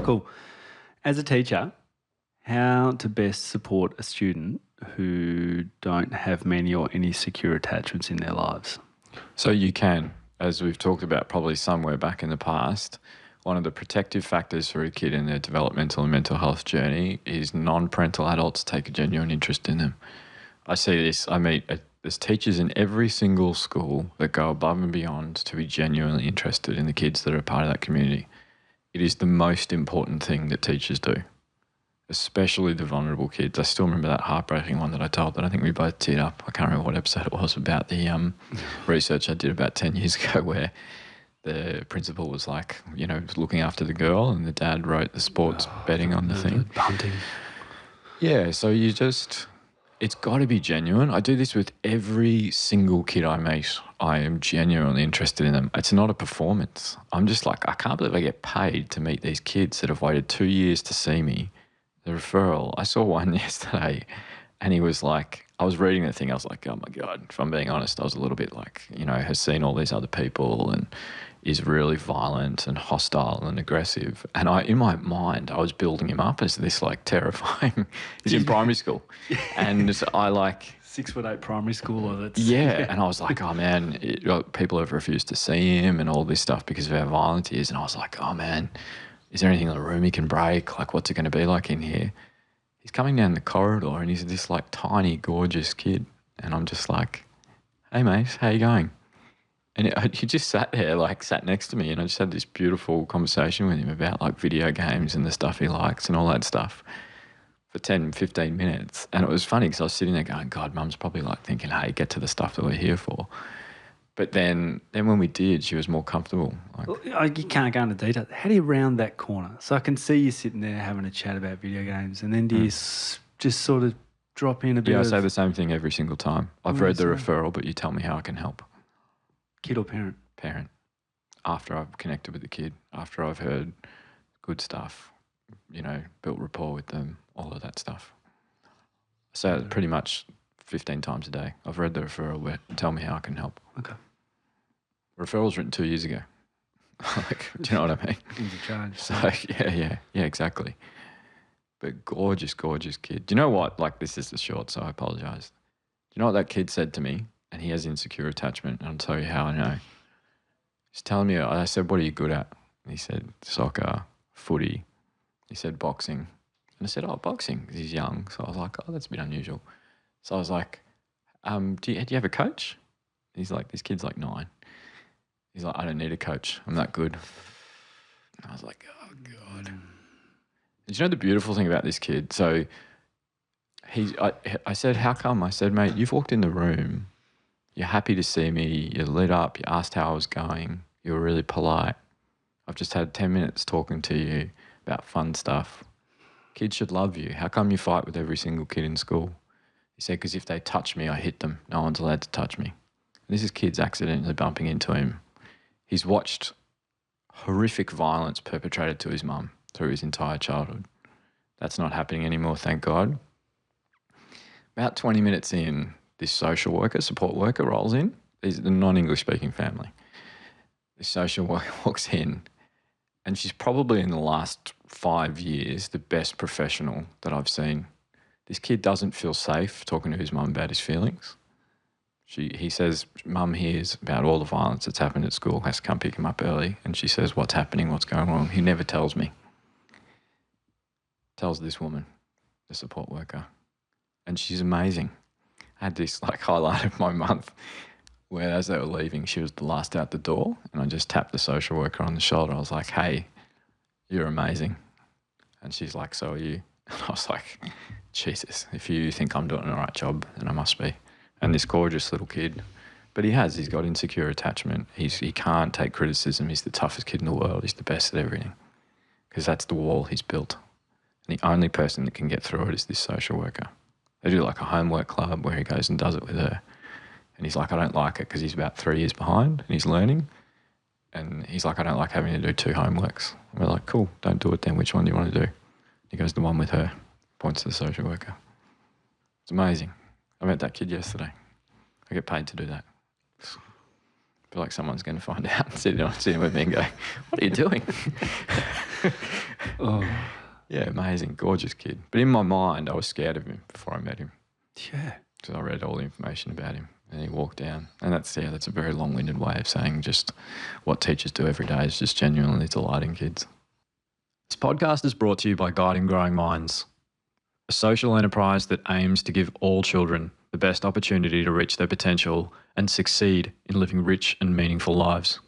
Cool. As a teacher, how to best support a student who don't have many or any secure attachments in their lives? So you can, as we've talked about probably somewhere back in the past, one of the protective factors for a kid in their developmental and mental health journey is non-parental adults take a genuine interest in them. I see this, there's teachers in every single school that go above and beyond to be genuinely interested in the kids that are a part of that community. It is the most important thing that teachers do, especially the vulnerable kids. I still remember that heartbreaking one that I told that I think we both teared up. I can't remember what episode it was about the research I did about 10 years ago where the principal was like, looking after the girl and the dad wrote the sports betting on the thing. Punting. Yeah, so it's got to be genuine. I do this with every single kid I meet. I am genuinely interested in them. It's not a performance. I'm just like, I can't believe I get paid to meet these kids that have waited 2 years to see me. The referral, I saw one yesterday and he was like, I was reading the thing, I was like, oh my God, if I'm being honest, I was a little bit like, has seen all these other people and is really violent and hostile and aggressive. And in my mind, I was building him up as this like terrifying, he's in primary school. And I like... 6'8" primary schooler. Yeah, and I was like, oh man, people have refused to see him and all this stuff because of how violent he is. And I was like, oh man, is there anything in the room he can break? Like, what's it going to be like in here? He's coming down the corridor and he's this like tiny, gorgeous kid. And I'm just like, hey mate, how you going? And he just sat next to me and I just had this beautiful conversation with him about like video games and the stuff he likes and all that stuff for 10, 15 minutes. And it was funny because I was sitting there going, God, Mum's probably like thinking, hey, get to the stuff that we're here for. But then when we did, she was more comfortable. You can't go into detail. How do you round that corner? So I can see you sitting there having a chat about video games and then do you just sort of drop in a bit I say the same thing every single time. I've read the referral, but you tell me how I can help. Kid or parent? Parent. After I've connected with the kid, after I've heard good stuff, built rapport with them, all of that stuff. I say it pretty much 15 times a day. I've read the referral, but tell me how I can help. Okay. Referral was written 2 years ago. Do you know what I mean? Things are changed. So, yeah, exactly. But gorgeous, gorgeous kid. Do you know what? Like, this is the short, so I apologise. Do you know what that kid said to me? And he has insecure attachment, and I'll tell you how I know. He's telling me, I said, what are you good at? And he said, soccer, footy. He said, boxing. And I said, oh, boxing, because he's young. So I was like, oh, that's a bit unusual. So I was like, do you have a coach? He's like, this kid's like 9. He's like, I don't need a coach. I'm that good. And I was like, oh, God. And you know the beautiful thing about this kid? So I said, how come? I said, mate, you've walked in the room. You're happy to see me. You lit up. You asked how I was going. You were really polite. I've just had 10 minutes talking to you about fun stuff. Kids should love you. How come you fight with every single kid in school? He said, because if they touch me, I hit them. No one's allowed to touch me. And this is kids accidentally bumping into him. He's watched horrific violence perpetrated to his mum through his entire childhood. That's not happening anymore, thank God. About 20 minutes in, this social worker, support worker rolls in. These are the non-English speaking family. This social worker walks in and she's probably in the last 5 years the best professional that I've seen. This kid doesn't feel safe talking to his mum about his feelings. He says, Mum hears about all the violence that's happened at school, has to come pick him up early. And she says, what's happening, what's going on? He never tells me. Tells this woman, the support worker. And she's amazing. I had this like highlight of my month where as they were leaving, she was the last out the door and I just tapped the social worker on the shoulder. I was like, hey, you're amazing. And she's like, so are you? And I was like, Jesus, if you think I'm doing the right job, then I must be. And this gorgeous little kid, but he's got insecure attachment. He can't take criticism. He's the toughest kid in the world. He's the best at everything because that's the wall he's built. And the only person that can get through it is this social worker. They do like a homework club where he goes and does it with her. And he's like, I don't like it because he's about 3 years behind and he's learning. And he's like, I don't like having to do 2 homeworks. And we're like, cool, don't do it then. Which one do you want to do? He goes, the one with her, points to the social worker. It's amazing. I met that kid yesterday. I get paid to do that. I feel like someone's going to find out and sit with me and go, what are you doing? Oh, Yeah, amazing, gorgeous kid. But in my mind, I was scared of him before I met him. yeah. So I read all the information about him, and he walked down. And that's a very long-winded way of saying just what teachers do every day is just genuinely delighting kids. This podcast is brought to you by Guiding Growing Minds, a social enterprise that aims to give all children the best opportunity to reach their potential and succeed in living rich and meaningful lives.